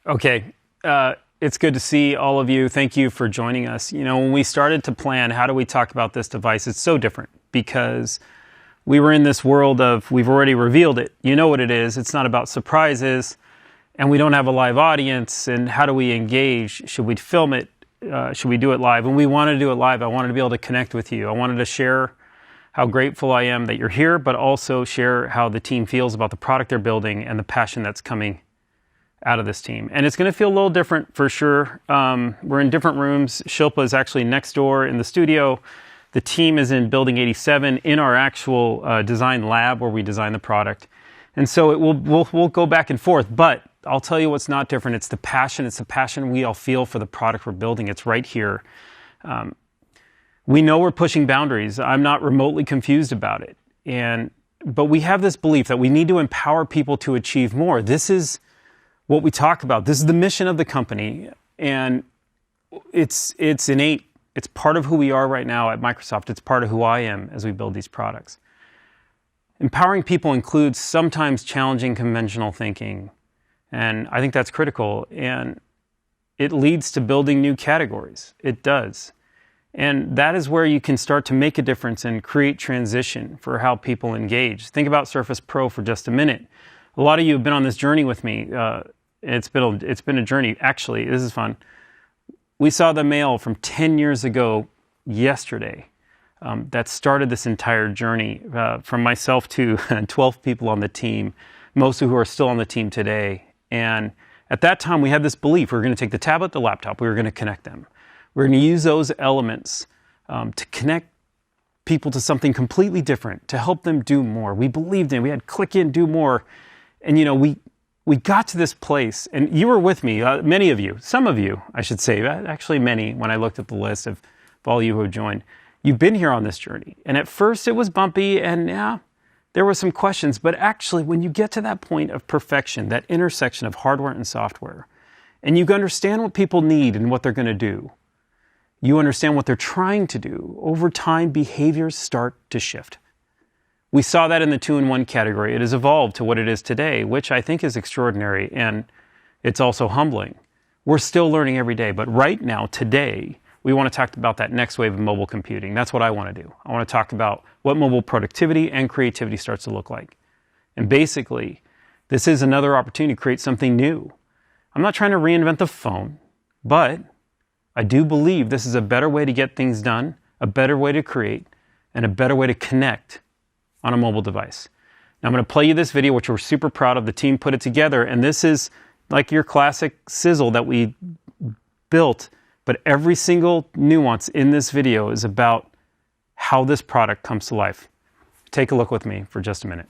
Okay. It's good to see all of you. Thank you for joining us. You know, when we started to plan, how do we talk about this device? It's so different because we were in this world of, we've already revealed it. You know what it is. It's not about surprises, and we don't have a live audience. And how do we engage? Should we film it? Should we do it live? And we wanted to do it live. I wanted to be able to connect with you. I wanted to share how grateful I am that you're here, but also share how the team feels about the product they're building and the passion that's coming out of this team. And it's going to feel a little different for sure. We're in different rooms. Shilpa is actually next door in the studio. The team is in Building 87 in our actual design lab where we design the product. And so we'll go back and forth, but I'll tell you what's not different. It's the passion. It's the passion we all feel for the product we're building. It's right here. We know we're pushing boundaries. I'm not remotely confused about it. But we have this belief that we need to empower people to achieve more. This is what we talk about. This is the mission of the company, and it's innate. It's part of who we are right now at Microsoft. It's part of who I am as we build these products. Empowering people includes sometimes challenging conventional thinking, and I think that's critical, and it leads to building new categories. It does. And that is where you can start to make a difference and create transition for how people engage. Think about Surface Pro for just a minute. A lot of you have been on this journey with me. It's been a journey. Actually, this is fun. We saw the mail from 10 years ago yesterday that started this entire journey from myself to 12 people on the team, most of who are still on the team today. And at that time, we had this belief. We were going to take the tablet, the laptop, we were going to connect them. We're going to use those elements to connect people to something completely different, to help them do more. We believed in it. We had click in, do more. And, you know, we got to this place, and you were with me, many of you, some of you, I should say, actually many, when I looked at the list of all you who have joined. You've been here on this journey. And at first it was bumpy, and yeah, there were some questions. But actually, when you get to that point of perfection, that intersection of hardware and software, and you understand what people need and what they're going to do, you understand what they're trying to do, over time, behaviors start to shift. We saw that in the 2-in-1 category. It has evolved to what it is today, which I think is extraordinary, and it's also humbling. We're still learning every day, but right now, today, we want to talk about that next wave of mobile computing. That's what I want to do. I want to talk about what mobile productivity and creativity starts to look like. And basically, this is another opportunity to create something new. I'm not trying to reinvent the phone, but I do believe this is a better way to get things done, a better way to create, and a better way to connect on a mobile device. Now I'm going to play you this video, which we're super proud of. The team put it together, and this is like your classic sizzle that we built, but every single nuance in this video is about how this product comes to life. Take a look with me for just a minute.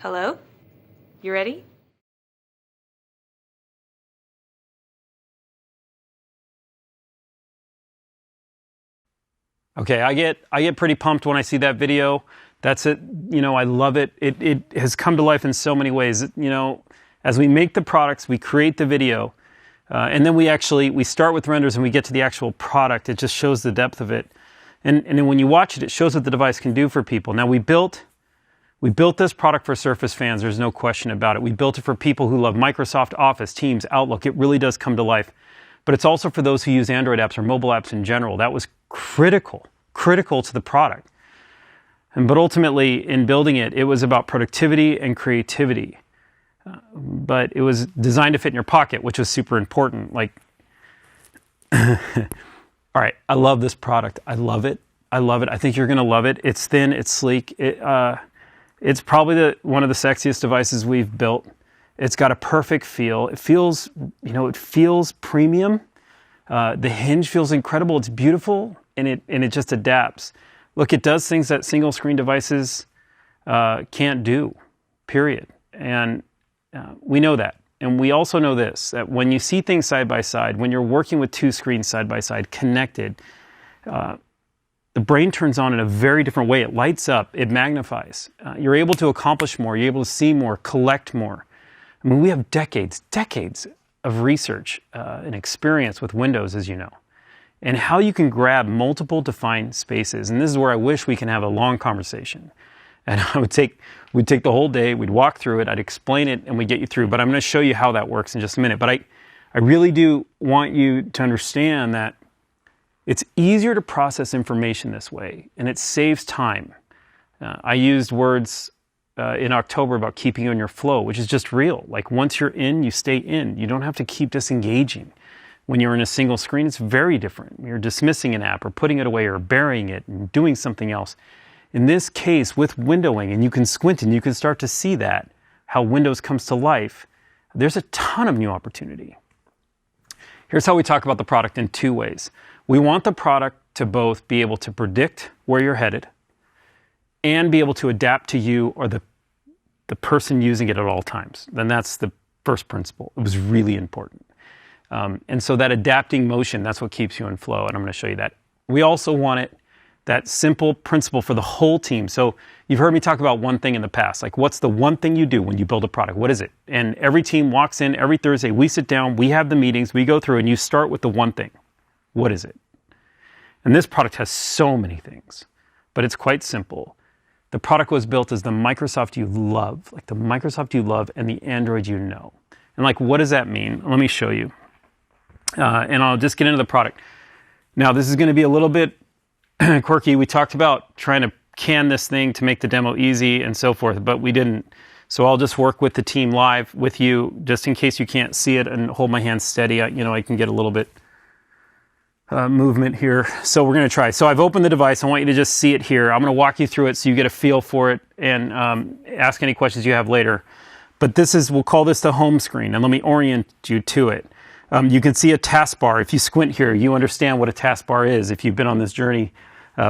Hello? You ready? Okay, I get pretty pumped when I see that video. That's it. You know, I love it. It has come to life in so many ways. You know, as we make the products, we create the video, and then we start with renders and we get to the actual product. It just shows the depth of it. And then when you watch it, it shows what the device can do for people. Now, we built this product for Surface fans. There's no question about it. We built it for people who love Microsoft Office, Teams, Outlook. It really does come to life. But it's also for those who use Android apps or mobile apps in general. That was critical to the product. But ultimately, in building it, it was about productivity and creativity. But it was designed to fit in your pocket, which was super important. Like, all right, I love this product. I love it. I think you're going to love it. It's thin. It's sleek. It's probably one of the sexiest devices we've built. It's got a perfect feel. It feels, it feels premium. The hinge feels incredible. It's beautiful, and it just adapts. Look, it does things that single screen devices can't do, period. And we know that. And we also know this, that when you see things side by side, when you're working with two screens side by side, connected, the brain turns on in a very different way. It lights up, it magnifies. You're able to accomplish more, you're able to see more, collect more. I mean, we have decades of research and experience with Windows, as you know, and how you can grab multiple defined spaces. And this is where I wish we can have a long conversation. And we'd take the whole day, we'd walk through it, I'd explain it, and we'd get you through. But I'm going to show you how that works in just a minute. But I really do want you to understand that it's easier to process information this way, and it saves time. I used words in October about keeping you in your flow, which is just real. Like, once you're in, you stay in. You don't have to keep disengaging. When you're in a single screen, it's very different. You're dismissing an app or putting it away or burying it and doing something else. In this case, with windowing, and you can squint and you can start to see that, how Windows comes to life, there's a ton of new opportunity. Here's how we talk about the product in two ways. We want the product to both be able to predict where you're headed and be able to adapt to you or the person using it at all times. Then that's the first principle. It was really important. And so that adapting motion, that's what keeps you in flow, and I'm going to show you that. We also want that simple principle for the whole team. So you've heard me talk about one thing in the past, like what's the one thing you do when you build a product? What is it? And every team walks in every Thursday, we sit down, we have the meetings, we go through, and you start with the one thing. What is it? And this product has so many things, but it's quite simple. The product was built as the Microsoft you love, like the Microsoft you love and the Android you know. And like, what does that mean? Let me show you. And I'll just get into the product. Now, this is going to be a little bit quirky. We talked about trying to can this thing to make the demo easy and so forth, but we didn't. So I'll just work with the team live with you, just in case you can't see it, and hold my hand steady. I can get a little bit movement here. So we're going to try. So I've opened the device. I want you to just see it here. I'm going to walk you through it so you get a feel for it, and ask any questions you have later. But we'll call this the home screen, and let me orient you to it. You can see a taskbar. If you squint here, you understand what a taskbar is if you've been on this journey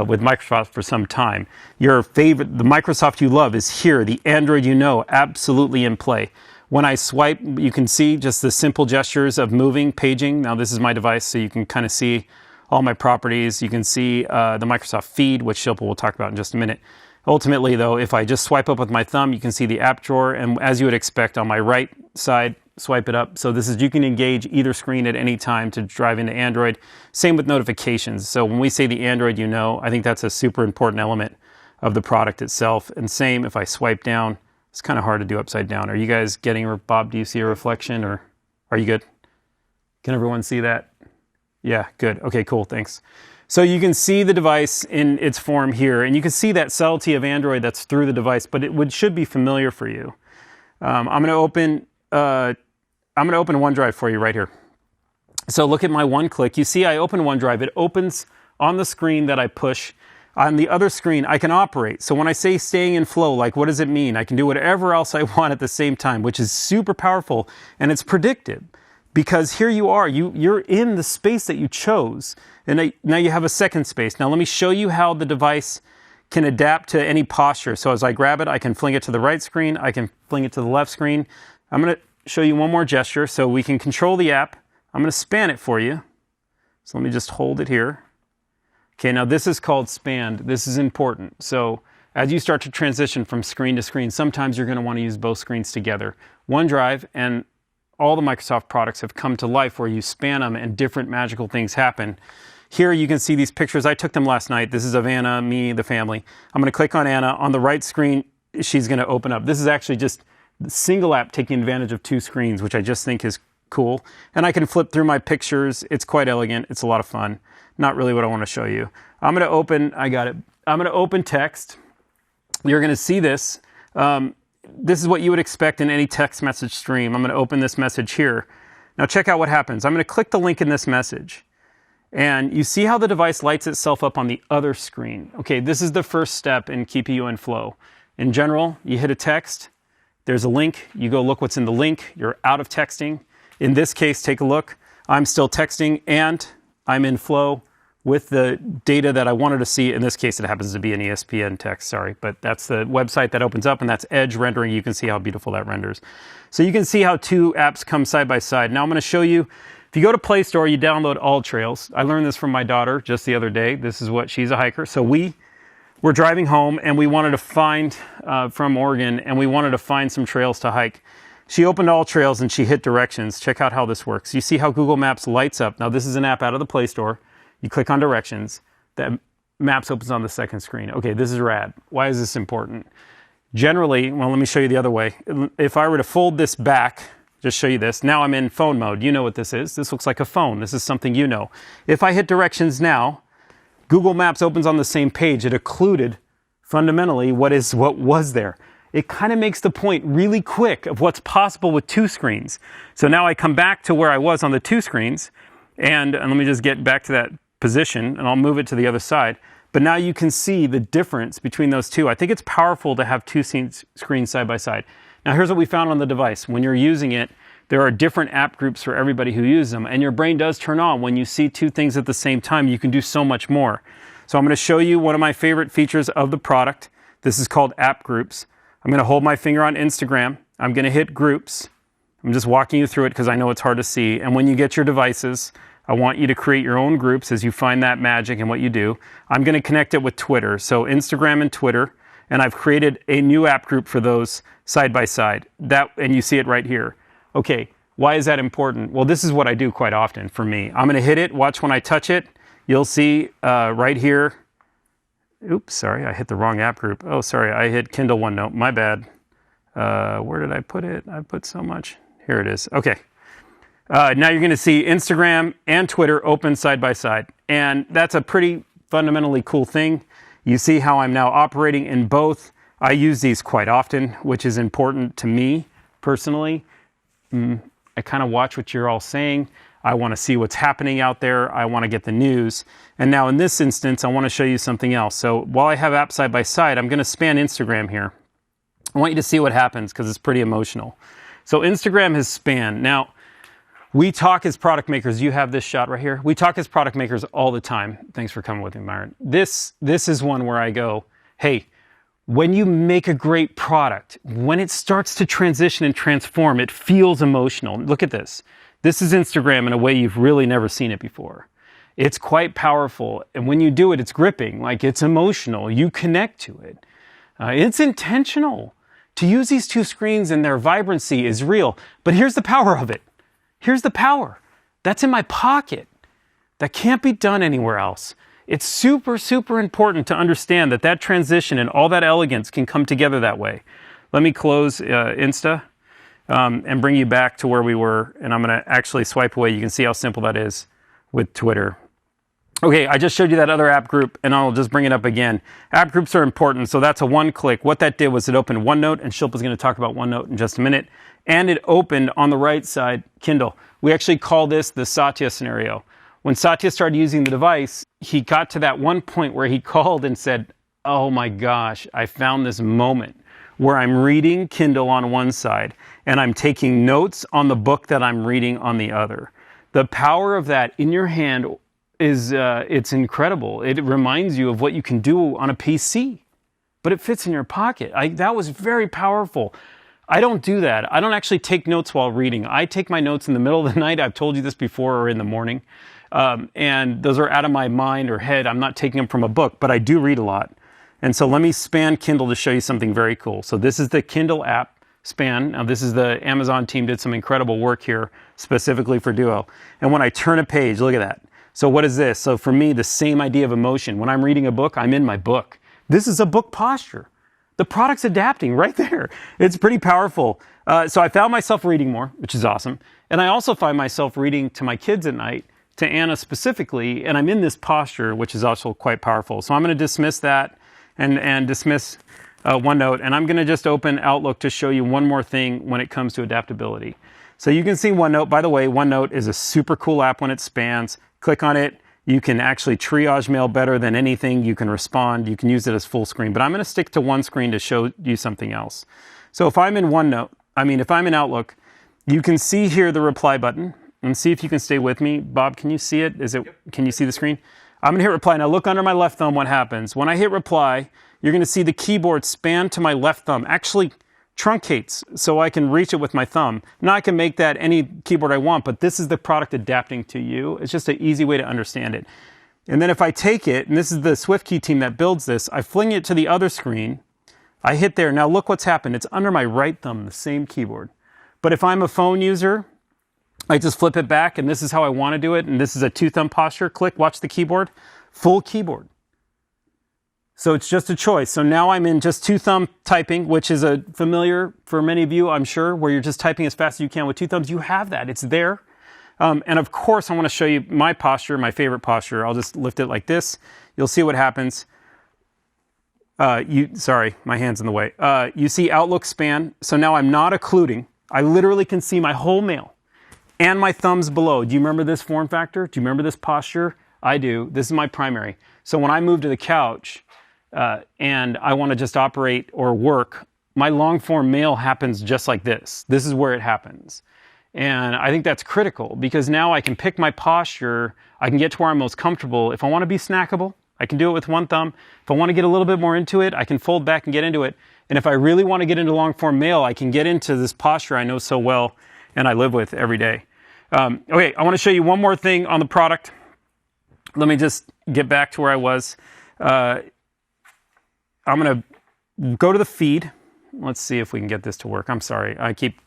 with Microsoft for some time. Your favorite, the Microsoft you love, is here. The Android you know, absolutely in play. When I swipe, you can see just the simple gestures of moving, paging. Now, this is my device, so you can kind of see all my properties. You can see the Microsoft feed, which Shilpa will talk about in just a minute. Ultimately, though, if I just swipe up with my thumb, you can see the app drawer. And as you would expect, on my right side, swipe it up. So you can engage either screen at any time to drive into Android. Same with notifications. So when we say the Android you know, I think that's a super important element of the product itself. And same if I swipe down. It's kind of hard to do upside down. Are you guys getting, Bob, do you see a reflection, or are you good? Can everyone see that? Yeah, good. Okay, cool, thanks. So you can see the device in its form here, and you can see that subtlety of Android that's through the device, but it should be familiar for you. I'm going to open OneDrive for you right here. So look at my one click. You see I open OneDrive. It opens on the screen that I push. On the other screen, I can operate. So when I say staying in flow, like, what does it mean? I can do whatever else I want at the same time, which is super powerful, and it's predictive. Because here you are, you're in the space that you chose, and now you have a second space. Now let me show you how the device can adapt to any posture. So as I grab it, I can fling it to the right screen, I can fling it to the left screen. I'm going to show you one more gesture so we can control the app. I'm going to span it for you. So let me just hold it here. Okay, now this is called spanned. This is important. So as you start to transition from screen to screen, sometimes you're going to want to use both screens together. OneDrive and all the Microsoft products have come to life where you span them and different magical things happen. Here you can see these pictures. I took them last night. This is of Anna, me, the family. I'm going to click on Anna. On the right screen, she's going to open up. This is actually just the single app taking advantage of two screens, which I just think is cool. And I can flip through my pictures. It's quite elegant. It's a lot of fun. Not really what I want to show you. I'm going to open, I got it. I'm going to open text. You're going to see this. This is what you would expect in any text message stream. I'm going to open this message here. Now check out what happens. I'm going to click the link in this message. And you see how the device lights itself up on the other screen. Okay, this is the first step in keeping you in flow. In general, you hit a text, there's a link, you go look what's in the link, you're out of texting. In this case, take a look. I'm still texting and I'm in flow with the data that I wanted to see. In this case, it happens to be an ESPN text, sorry, but that's the website that opens up and that's Edge rendering. You can see how beautiful that renders. So you can see how two apps come side by side. Now I'm going to show you. If you go to Play Store, you download AllTrails. I learned this from my daughter just the other day. This is what she's a hiker. So we were driving home and we wanted to find from Oregon and we wanted to find some trails to hike. She opened AllTrails and she hit directions. Check out how this works. You see how Google Maps lights up. Now this is an app out of the Play Store. You click on directions. That Maps opens on the second screen. Okay, this is rad. Why is this important? Generally, well, let me show you the other way. If I were to fold this back, just show you this. Now I'm in phone mode. You know what this is. This looks like a phone. This is something you know. If I hit directions now, Google Maps opens on the same page. It occluded fundamentally what was there. It kind of makes the point really quick of what's possible with two screens. So now I come back to where I was on the two screens, and let me just get back to that position, and I'll move it to the other side. But now you can see the difference between those two. I think it's powerful to have two screens side by side. Now here's what we found on the device. When you're using it, there are different app groups for everybody who uses them, and your brain does turn on. When you see two things at the same time, you can do so much more. So I'm going to show you one of my favorite features of the product. This is called App Groups. I'm going to hold my finger on Instagram. I'm going to hit Groups. I'm just walking you through it because I know it's hard to see. And when you get your devices, I want you to create your own groups as you find that magic in what you do. I'm going to connect it with Twitter. So Instagram and Twitter. And I've created a new app group for those side by side. And you see it right here. Okay, why is that important? Well, this is what I do quite often for me. I'm going to hit it. Watch when I touch it. You'll see right here. Oops, sorry, I hit the wrong app group. Oh, sorry, I hit Kindle OneNote. My bad. Where did I put it? I put so much. Here it is. Okay. Now you're going to see Instagram and Twitter open side by side. And that's a pretty fundamentally cool thing. You see how I'm now operating in both. I use these quite often, which is important to me personally. I kind of watch what you're all saying. I want to see what's happening out there. I want to get the news. And now in this instance, I want to show you something else. So while I have apps side by side, I'm going to span Instagram here. I want you to see what happens because it's pretty emotional. So Instagram has spanned. Now, we talk as product makers. You have this shot right here. We talk as product makers all the time. Thanks for coming with me, Myron. This is one where I go, hey, when you make a great product, when it starts to transition and transform, it feels emotional. Look at this. This is Instagram in a way you've really never seen it before. It's quite powerful. And when you do it, it's gripping. Like it's emotional. You connect to it. It's intentional. To use these two screens and their vibrancy is real. But here's the power of it. Here's the power. That's in my pocket. That can't be done anywhere else. It's super, super important to understand that that transition and all that elegance can come together that way. Let me close Insta and bring you back to where we were. And I'm going to actually swipe away. You can see how simple that is with Twitter. Okay, I just showed you that other app group, and I'll just bring it up again. App groups are important, so that's a one click. What that did was it opened OneNote, and Shilpa's going to talk about OneNote in just a minute. And it opened on the right side Kindle. We actually call this the Satya scenario. When Satya started using the device, he got to that one point where he called and said, oh my gosh, I found this moment where I'm reading Kindle on one side and I'm taking notes on the book that I'm reading on the other. The power of that in your hand is it's incredible. It reminds you of what you can do on a PC, but it fits in your pocket. That was very powerful. I don't do that. I don't actually take notes while reading. I take my notes in the middle of the night. I've told you this before, or in the morning. And those are out of my mind or head. I'm not taking them from a book, but I do read a lot. And so let me span Kindle to show you something very cool. So this is the Kindle app span. Now this is the Amazon team did some incredible work here specifically for Duo. And when I turn a page, look at that. So what is this? So for me, the same idea of emotion. When I'm reading a book, I'm in my book. This is a book posture. The product's adapting right there. It's pretty powerful. So I found myself reading more, which is awesome. And I also find myself reading to my kids at night, to Anna specifically, and I'm in this posture, which is also quite powerful. So I'm going to dismiss that and dismiss OneNote, and I'm going to just open Outlook to show you one more thing when it comes to adaptability. So you can see OneNote. By the way, OneNote is a super cool app when it spans. Click on it. You can actually triage mail better than anything. You can respond. You can use it as full screen. But I'm going to stick to one screen to show you something else. So if I'm in if I'm in Outlook, you can see here the reply button. And see if you can stay with me. Bob, can you see it? Can you see the screen? I'm going to hit reply. Now look under my left thumb what happens. When I hit reply, you're going to see the keyboard span to my left thumb. Actually truncates so I can reach it with my thumb. Now I can make that any keyboard I want, but this is the product adapting to you. It's just an easy way to understand it. And then if I take it, and this is the SwiftKey team that builds this, I fling it to the other screen. I hit there. Now look what's happened. It's under my right thumb, the same keyboard. But if I'm a phone user, I just flip it back, and this is how I want to do it. And this is a two-thumb posture. Click, watch the keyboard. Full keyboard. So it's just a choice. So now I'm in just two-thumb typing, which is a familiar for many of you, I'm sure, where you're just typing as fast as you can with two thumbs. You have that. It's there. And of course, I want to show you my posture, my favorite posture. I'll just lift it like this. You'll see what happens. Sorry, my hand's in the way. You see Outlook span. So now I'm not occluding. I literally can see my whole mail and my thumbs below. Do you remember this form factor? Do you remember this posture? I do. This is my primary. So when I move to the couch, and I want to just operate or work, my long form mail happens just like this. This is where it happens. And I think that's critical because now I can pick my posture. I can get to where I'm most comfortable. If I want to be snackable, I can do it with one thumb. If I want to get a little bit more into it, I can fold back and get into it. And if I really want to get into long form mail, I can get into this posture I know so well and I live with every day. Okay, I want to show you one more thing on the product. Let me just get back to where I was. I'm going to go to the feed. Let's see if we can get this to work. I'm sorry. I keep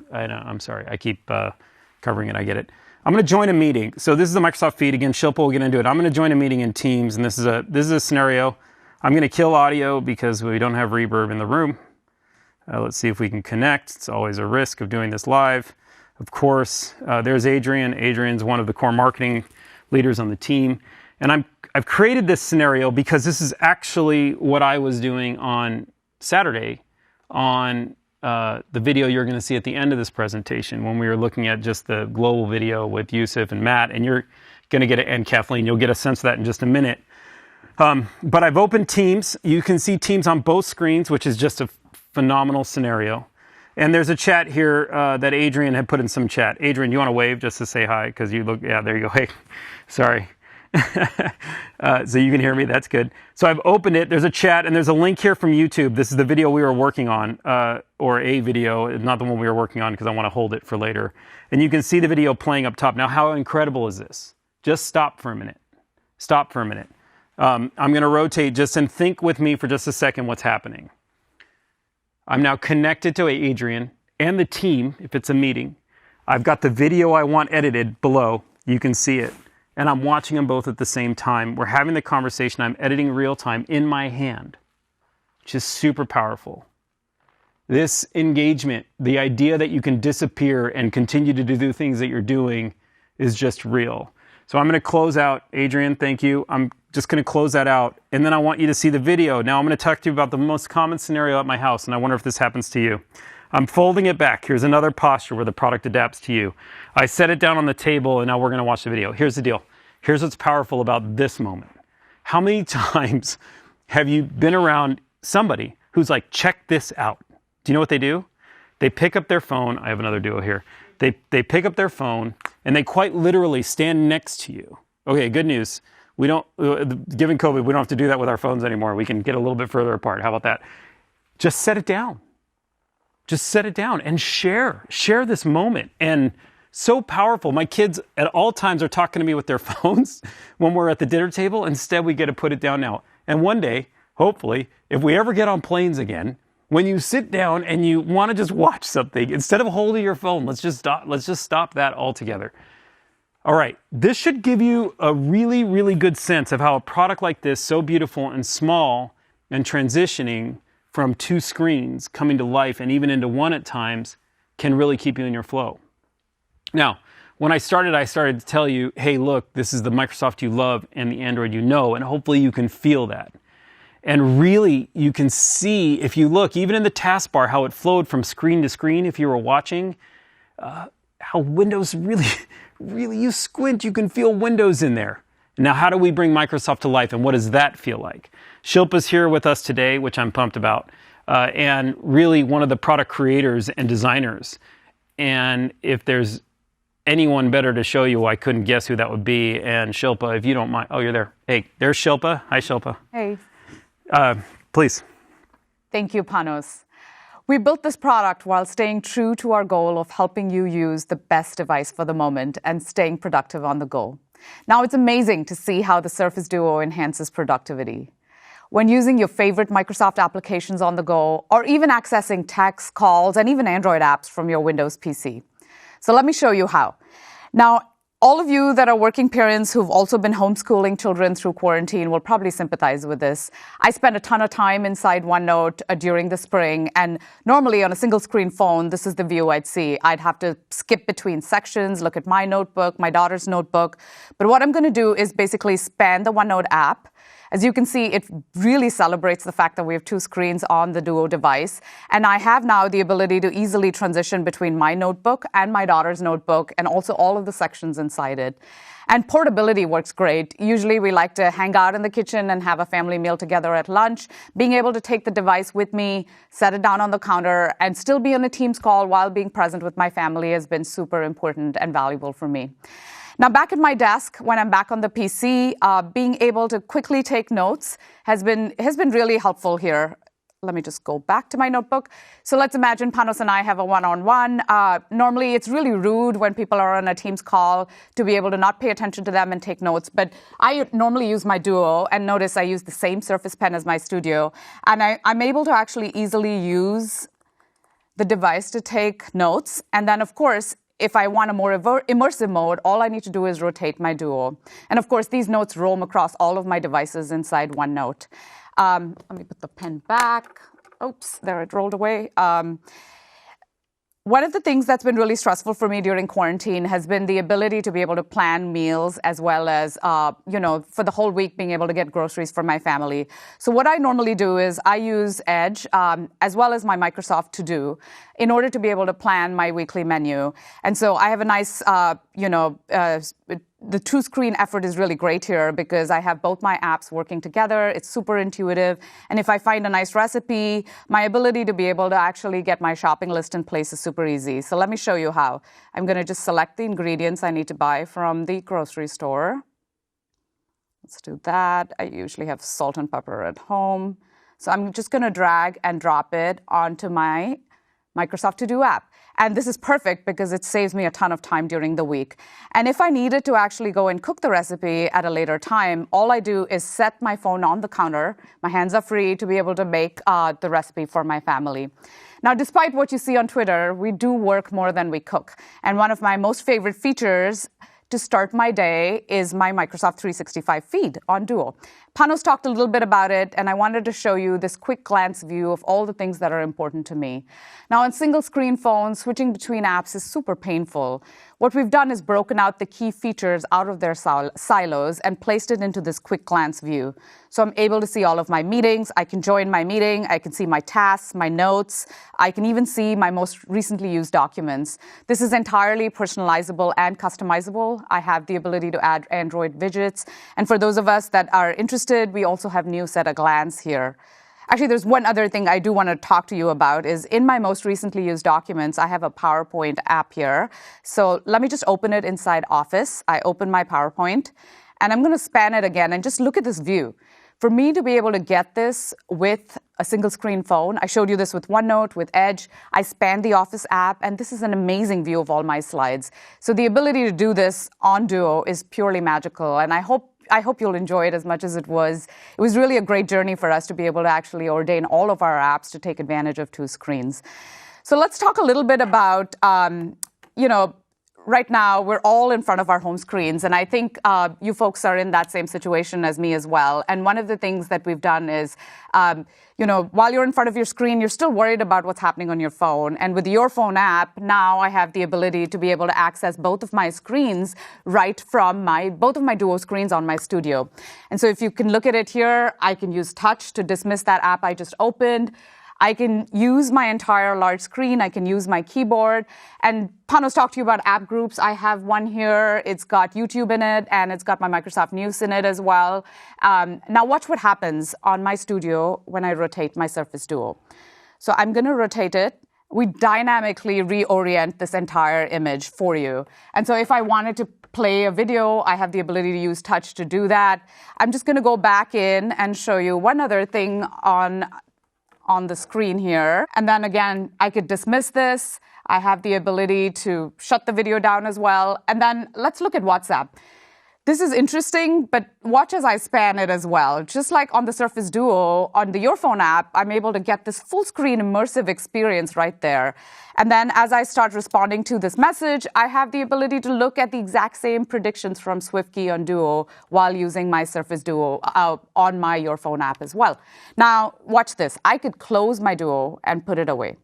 covering it. I get it. I'm going to join a meeting. So this is the Microsoft feed. Again, Shilpa will get into it. I'm going to join a meeting in Teams, and this is a scenario. I'm going to kill audio because we don't have reverb in the room. Let's see if we can connect. It's always a risk of doing this live. Of course, there's Adrian. Adrian's one of the core marketing leaders on the team. And I've created this scenario because this is actually what I was doing on Saturday on the video you're going to see at the end of this presentation when we were looking at just the global video with Yusuf and Matt. And you're going to get it, and Kathleen, you'll get a sense of that in just a minute. But I've opened Teams. You can see Teams on both screens, which is just a phenomenal scenario. And there's a chat here that Adrian had put in some chat. Adrian, you want to wave just to say hi? Because you look, yeah, there you go. Hey, sorry. So you can hear me. That's good. So I've opened it. There's a chat, and there's a link here from YouTube. This is the video we were working on, or a video, not the one we were working on because I want to hold it for later. And you can see the video playing up top. Now, how incredible is this? Just stop for a minute. Stop for a minute. I'm going to rotate just and think with me for just a second what's happening. I'm now connected to Adrian and the team, if it's a meeting. I've got the video I want edited below. You can see it. And I'm watching them both at the same time. We're having the conversation. I'm editing real time in my hand, which is super powerful. This engagement, the idea that you can disappear and continue to do things that you're doing is just real. So I'm going to close out. Adrian, thank you. I'm just going to close that out. And then I want you to see the video. Now I'm going to talk to you about the most common scenario at my house, and I wonder if this happens to you. I'm folding it back. Here's another posture where the product adapts to you. I set it down on the table, and now we're going to watch the video. Here's the deal. Here's what's powerful about this moment. How many times have you been around somebody who's like, check this out? Do you know what they do? They pick up their phone. I have another duo here. They pick up their phone, and they quite literally stand next to you. Okay, good news. We don't, given COVID, we don't have to do that with our phones anymore. We can get a little bit further apart. How about that? Just set it down. just set it down and share this moment. And so powerful. My kids at all times are talking to me with their phones when we're at the dinner table. Instead, we get to put it down now. And one day, hopefully, if we ever get on planes again, when you sit down and you want to just watch something, instead of holding your phone, let's just stop that altogether. All right, this should give you a really, really good sense of how a product like this, so beautiful and small and transitioning from two screens coming to life and even into one at times, can really keep you in your flow. Now, when I started to tell you, hey, look, this is the Microsoft you love and the Android you know, and hopefully you can feel that. And really, you can see, if you look, even in the taskbar, how it flowed from screen to screen if you were watching, how Windows really, you squint, you can feel Windows in there. Now, how do we bring Microsoft to life, and what does that feel like? Shilpa's here with us today, which I'm pumped about, and really one of the product creators and designers. And if there's anyone better to show you, I couldn't guess who that would be. And Shilpa, if you don't mind. Oh, you're there. Hey, there's Shilpa. Hi, Shilpa. Hey. Please. Thank you, Panos. We built this product while staying true to our goal of helping you use the best device for the moment and staying productive on the go. Now, it's amazing to see how the Surface Duo enhances productivity. When using your favorite Microsoft applications on the go, or even accessing text, calls, and even Android apps from your Windows PC. So let me show you how. Now, all of you that are working parents who've also been homeschooling children through quarantine will probably sympathize with this. I spent a ton of time inside OneNote during the spring, and normally on a single screen phone, this is the view I'd see. I'd have to skip between sections, look at my notebook, my daughter's notebook. But what I'm going to do is basically span the OneNote app. As you can see, it really celebrates the fact that we have two screens on the Duo device. And I have now the ability to easily transition between my notebook and my daughter's notebook, and also all of the sections inside it. And portability works great. Usually we like to hang out in the kitchen and have a family meal together at lunch. Being able to take the device with me, set it down on the counter, and still be on a Teams call while being present with my family has been super important and valuable for me. Now, back at my desk, when I'm back on the PC, being able to quickly take notes has been really helpful here. Let me just go back to my notebook. So let's imagine Panos and I have a one-on-one. Normally, it's really rude when people are on a Teams call to be able to not pay attention to them and take notes. But I normally use my Duo, and notice I use the same Surface Pen as my Studio. And I'm able to actually easily use the device to take notes. And then, of course, if I want a more immersive mode, all I need to do is rotate my Duo. And of course, these notes roam across all of my devices inside OneNote. Let me put the pen back. Oops, there it rolled away. One of the things that's been really stressful for me during quarantine has been the ability to be able to plan meals, as well as, for the whole week being able to get groceries for my family. So what I normally do is I use Edge, as well as my Microsoft To Do, in order to be able to plan my weekly menu. And so I have a nice, the two-screen effort is really great here because I have both my apps working together. It's super intuitive. And if I find a nice recipe, my ability to be able to actually get my shopping list in place is super easy. So let me show you how. I'm going to just select the ingredients I need to buy from the grocery store. Let's do that. I usually have salt and pepper at home. So I'm just going to drag and drop it onto my Microsoft To Do app. And this is perfect because it saves me a ton of time during the week. And if I needed to actually go and cook the recipe at a later time, all I do is set my phone on the counter. My hands are free to be able to make the recipe for my family. Now, despite what you see on Twitter, we do work more than we cook. And one of my most favorite features to start my day is my Microsoft 365 feed on Duo. Panos talked a little bit about it, and I wanted to show you this quick glance view of all the things that are important to me. Now, on single screen phones, switching between apps is super painful. What we've done is broken out the key features out of their silos and placed it into this quick glance view. So I'm able to see all of my meetings. I can join my meeting. I can see my tasks, my notes. I can even see my most recently used documents. This is entirely personalizable and customizable. I have the ability to add Android widgets. And for those of us that are interested, we also have News at a Glance here. Actually, there's one other thing I do want to talk to you about is in my most recently used documents, I have a PowerPoint app here. So let me just open it inside Office. I open my PowerPoint, and I'm going to span it again and just look at this view. For me to be able to get this with a single screen phone, I showed you this with OneNote, with Edge, I spanned the Office app, and this is an amazing view of all my slides. So the ability to do this on Duo is purely magical, and I hope you'll enjoy it as much as it was. It was really a great journey for us to be able to actually ordain all of our apps to take advantage of two screens. So let's talk a little bit about, right now, we're all in front of our home screens, and I think you folks are in that same situation as me as well. And one of the things that we've done is, while you're in front of your screen, you're still worried about what's happening on your phone. And with the Your Phone app, now I have the ability to be able to access both of my screens right from both of my Duo screens on my studio. And so if you can look at it here, I can use touch to dismiss that app I just opened. I can use my entire large screen. I can use my keyboard. And Panos talked to you about app groups. I have one here. It's got YouTube in it, and it's got my Microsoft News in it as well. Now watch what happens on my studio when I rotate my Surface Duo. So I'm going to rotate it. We dynamically reorient this entire image for you. And so if I wanted to play a video, I have the ability to use touch to do that. I'm just going to go back in and show you one other thing on the screen here. And then again, I could dismiss this. I have the ability to shut the video down as well. And then let's look at WhatsApp. This is interesting, but watch as I span it as well. Just like on the Surface Duo, on the Your Phone app, I'm able to get this full screen immersive experience right there. And then as I start responding to this message, I have the ability to look at the exact same predictions from SwiftKey on Duo while using my Surface Duo on my Your Phone app as well. Now, watch this. I could close my Duo and put it away.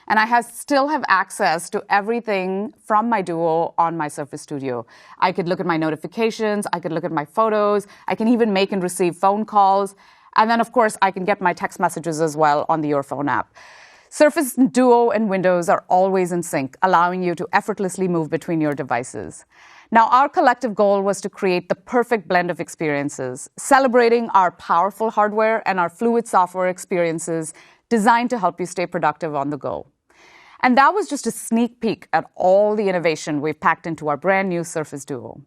And I still have access to everything from my Duo on my Surface Studio. I could look at my notifications. I could look at my photos. I can even make and receive phone calls. And then, of course, I can get my text messages as well on the Your Phone app. Surface Duo and Windows are always in sync, allowing you to effortlessly move between your devices. Now, our collective goal was to create the perfect blend of experiences, celebrating our powerful hardware and our fluid software experiences designed to help you stay productive on the go. And that was just a sneak peek at all the innovation we've packed into our brand new Surface Duo.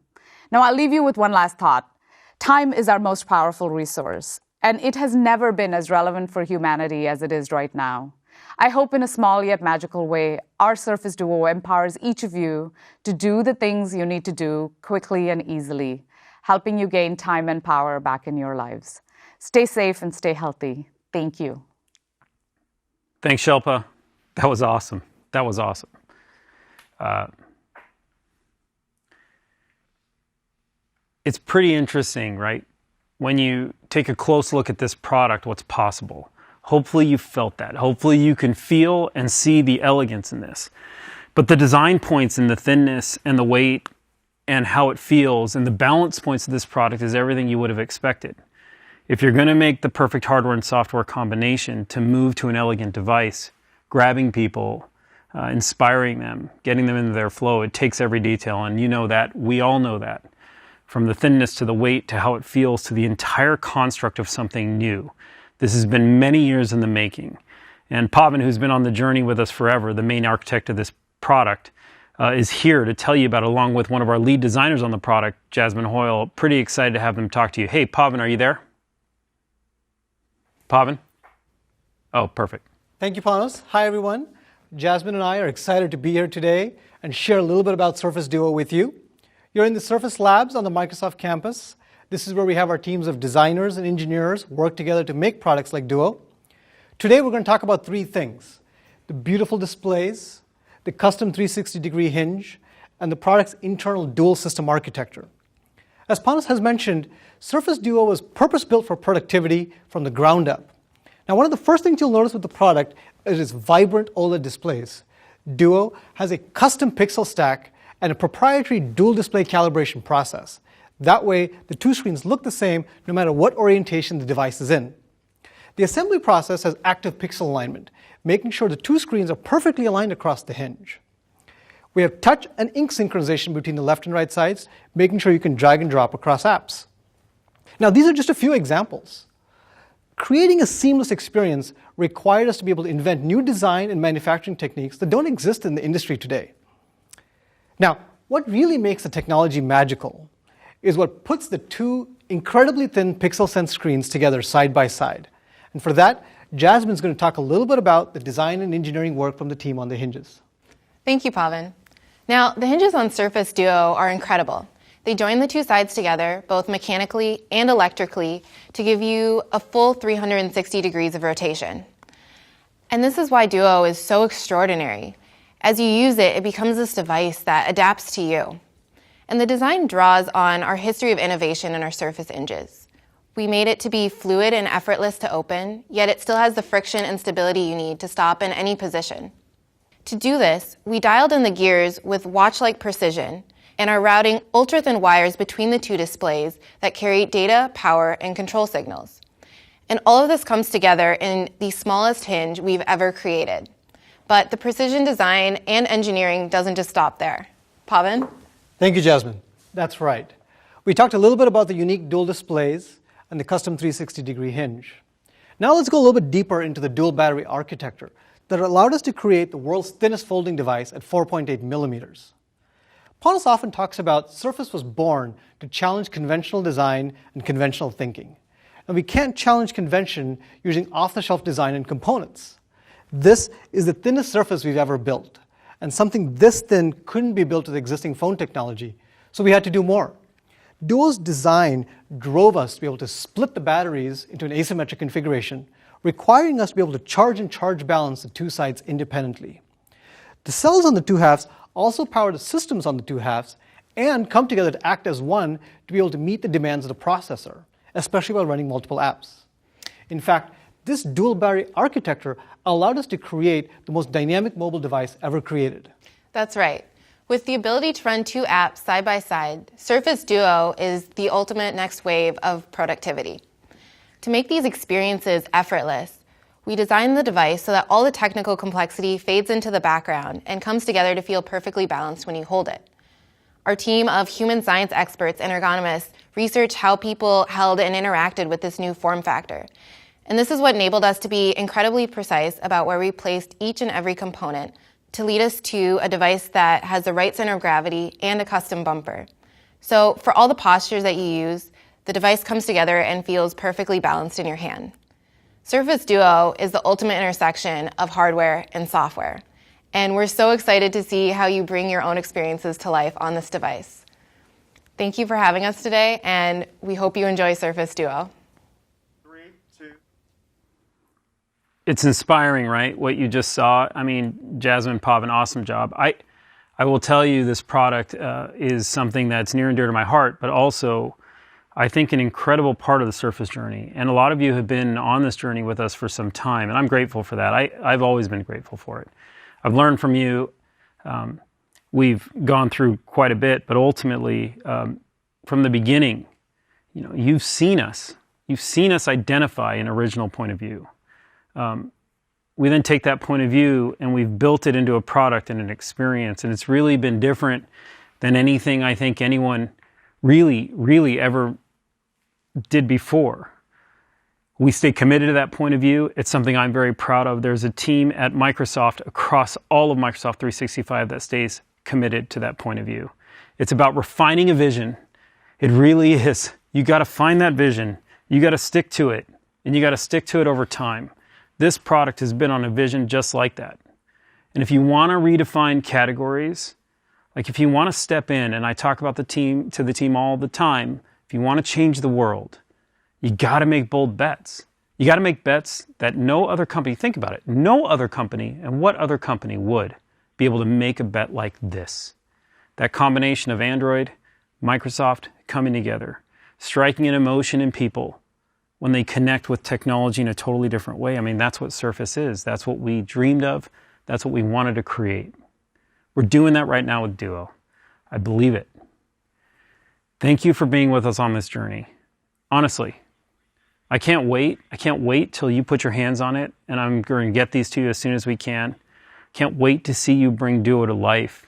Now, I'll leave you with one last thought. Time is our most powerful resource, and it has never been as relevant for humanity as it is right now. I hope in a small yet magical way, our Surface Duo empowers each of you to do the things you need to do quickly and easily, helping you gain time and power back in your lives. Stay safe and stay healthy. Thank you. Thanks, Shilpa. That was awesome. That was awesome. It's pretty interesting, right? When you take a close look at this product, what's possible. Hopefully you felt that. Hopefully you can feel and see the elegance in this. But the design points and the thinness and the weight and how it feels and the balance points of this product is everything you would have expected. If you're going to make the perfect hardware and software combination to move to an elegant device, grabbing people, inspiring them, getting them into their flow, it takes every detail. And you know that. We all know that. From the thinness to the weight to how it feels to the entire construct of something new. This has been many years in the making. And Pavan, who's been on the journey with us forever, the main architect of this product, is here to tell you about it, along with one of our lead designers on the product, Jasmine Hoyle. Pretty excited to have them talk to you. Hey, Pavan, are you there? Pavan? Oh, perfect. Thank you, Panos. Hi, everyone. Jasmine and I are excited to be here today and share a little bit about Surface Duo with you. You're in the Surface Labs on the Microsoft campus. This is where we have our teams of designers and engineers work together to make products like Duo. Today, we're going to talk about three things: the beautiful displays, the custom 360-degree hinge, and the product's internal dual system architecture. As Panos has mentioned, Surface Duo was purpose-built for productivity from the ground up. Now, one of the first things you'll notice with the product is its vibrant OLED displays. Duo has a custom pixel stack and a proprietary dual display calibration process. That way, the two screens look the same no matter what orientation the device is in. The assembly process has active pixel alignment, making sure the two screens are perfectly aligned across the hinge. We have touch and ink synchronization between the left and right sides, making sure you can drag and drop across apps. Now, these are just a few examples. Creating a seamless experience required us to be able to invent new design and manufacturing techniques that don't exist in the industry today. Now, what really makes the technology magical is what puts the two incredibly thin PixelSense screens together side by side. And for that, Jasmine's going to talk a little bit about the design and engineering work from the team on the hinges. Thank you, Pavan. Now, the hinges on Surface Duo are incredible. They join the two sides together, both mechanically and electrically, to give you a full 360 degrees of rotation. And this is why Duo is so extraordinary. As you use it, it becomes this device that adapts to you. And the design draws on our history of innovation in our Surface hinges. We made it to be fluid and effortless to open, yet it still has the friction and stability you need to stop in any position. To do this, we dialed in the gears with watch-like precision and are routing ultra-thin wires between the two displays that carry data, power, and control signals. And all of this comes together in the smallest hinge we've ever created. But the precision design and engineering doesn't just stop there. Pavan? Thank you, Jasmine. That's right. We talked a little bit about the unique dual displays and the custom 360-degree hinge. Now let's go a little bit deeper into the dual battery architecture that allowed us to create the world's thinnest folding device at 4.8 millimeters. Panos often talks about Surface was born to challenge conventional design and conventional thinking. And we can't challenge convention using off-the-shelf design and components. This is the thinnest surface we've ever built, and something this thin couldn't be built with existing phone technology, so we had to do more. Duo's design drove us to be able to split the batteries into an asymmetric configuration, requiring us to be able to charge and charge balance the two sides independently. The cells on the two halves also power the systems on the two halves and come together to act as one to be able to meet the demands of the processor, especially while running multiple apps. In fact, this dual battery architecture allowed us to create the most dynamic mobile device ever created. That's right. With the ability to run two apps side by side, Surface Duo is the ultimate next wave of productivity. To make these experiences effortless, we designed the device so that all the technical complexity fades into the background and comes together to feel perfectly balanced when you hold it. Our team of human science experts and ergonomists researched how people held and interacted with this new form factor. And this is what enabled us to be incredibly precise about where we placed each and every component to lead us to a device that has the right center of gravity and a custom bumper. So for all the postures that you use, the device comes together and feels perfectly balanced in your hand. Surface Duo is the ultimate intersection of hardware and software. And we're so excited to see how you bring your own experiences to life on this device. Thank you for having us today, and we hope you enjoy Surface Duo. It's inspiring, right? What you just saw. I mean, Jasmine, Pavan, awesome job. I will tell you this product is something that's near and dear to my heart, but also I think an incredible part of the Surface journey. And a lot of you have been on this journey with us for some time, and I'm grateful for that. I've always been grateful for it. I've learned from you. We've gone through quite a bit, but ultimately, from the beginning, you've seen us. You've seen us identify an original point of view. We then take that point of view and we've built it into a product and an experience, and it's really been different than anything I think anyone really ever did before. We stay committed to that point of view. It's something I'm very proud of. There's a team at Microsoft across all of Microsoft 365 that stays committed to that point of view. It's about refining a vision. It really is. You got to find that vision. You got to stick to it, and you got to stick to it over time. This product has been on a vision just like that. And if you want to redefine categories, like if you want to step in, and I talk about the team all the time, if you want to change the world, you got to make bold bets. You got to make bets that no other company, think about it, no other company, and what other company would be able to make a bet like this? That combination of Android, Microsoft coming together, striking an emotion in people when they connect with technology in a totally different way. I mean, that's what Surface is. That's what we dreamed of. That's what we wanted to create. We're doing that right now with Duo. I believe it. Thank you for being with us on this journey. Honestly, I can't wait. I can't wait till you put your hands on it, and I'm going to get these to you as soon as we can. Can't wait to see you bring Duo to life.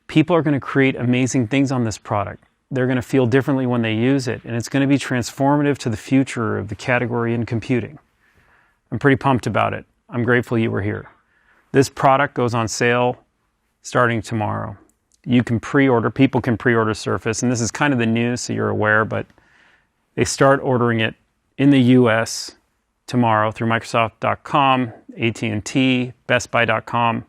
People are going to create amazing things on this product. They're going to feel differently when they use it, and it's going to be transformative to the future of the category in computing. I'm pretty pumped about it. I'm grateful you were here. This product goes on sale starting tomorrow. you can pre-order, people can pre-order Surface, and this is kind of the news, so you're aware, but they start ordering it in the US tomorrow through Microsoft.com, AT&T, BestBuy.com,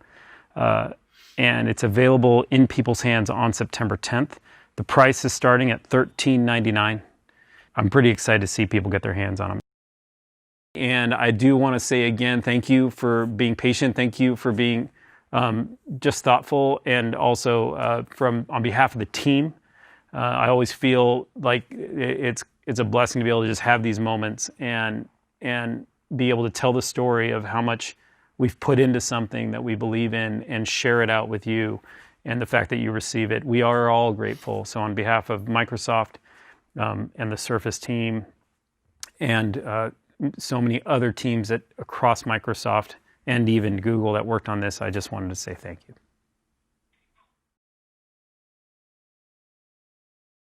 and it's available in people's hands on September 10th. The price is starting at $13.99. I'm pretty excited to see people get their hands on them. And I do want to say again, thank you for being patient. Thank you for being just thoughtful, and also on behalf of the team. I always feel like it's a blessing to be able to just have these moments and be able to tell the story of how much we've put into something that we believe in and share it out with you, and the fact that you receive it. We are all grateful. So on behalf of Microsoft and the Surface team and so many other teams across Microsoft and even Google that worked on this, I just wanted to say thank you.